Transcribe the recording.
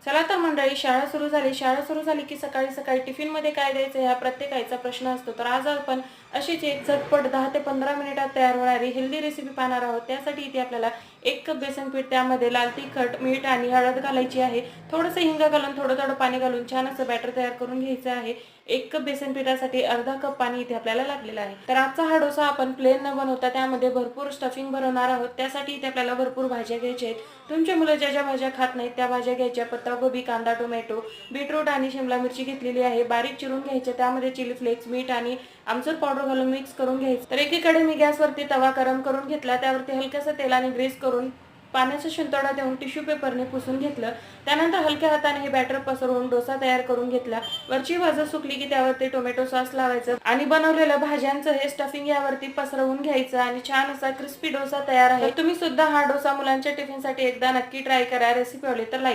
चला तर मंडळी, शाळा सुरू झाली. शाळा सुरू झाली की सकाळी सकाळी टिफिनमध्ये काय द्यायचं ह्या प्रत्येक आईचा प्रश्न असतो. तर आज आपण अशीच एक झटपट 10 ते 15 मिनिटात तयार होणारी हेल्दी रेसिपी पाहणार आहोत. त्यासाठी इथे आपल्याला 1 कप बेसन पीठ, त्यामध्ये लाल तिखट, मीठ आणि हळद घालायची आहे. थोडंसं हिंग घालून थोडं थोडं पाणी घालून छान असं बॅटर तयार करून घ्यायचं आहे. 1 कप बेसन पिठासाठी अर्धा कप पाणी इथे आपल्याला लागलेलं आहे. तर आजचा हा डोसा आपण प्लेन न बनवता त्यामध्ये भरपूर स्टफिंग भरवणार आहोत. त्यासाठी इथे आपल्याला भरपूर भाज्या घ्यायच्या आहेत. तुमच्या मुलं ज्या ज्या भाज्या खात नाहीत त्या भाज्या घ्यायच्या. पत्ताकोबी, कांदा, टोमॅटो, बीटरूट आणि शिमला मिरची घेतलेली आहे. बारीक चिरून घ्यायचे. त्यामध्ये चिली फ्लेक्स, मीठ आणि आमचूर पावडर घालून मिक्स करून घ्यायचं. तर एकीकडे मी गॅसवरती तवा गरम करून घेतला. त्यावरती हलक्याचं तेलाने ग्रीस करून पाण्याचा शिंतोडा देऊन टिश्यू पेपरने पुसून घेतलं. त्यानंतर हलक्या हाताने हे बॅटर पसरवून डोसा तयार करून घेतला. वरची बाजू सुकली की त्यावरती टोमॅटो सॉस लावायचं आणि बनवलेल्या भाज्यांचं हे स्टफिंग यावरती पसरवून घ्यायचं आणि छान असा क्रिस्पी डोसा तयार आहे. तुम्ही सुद्धा हा डोसा मुलांच्या टिफिनसाठी एकदा नक्की ट्राय करा. रेसिपी आवडली तर लाईक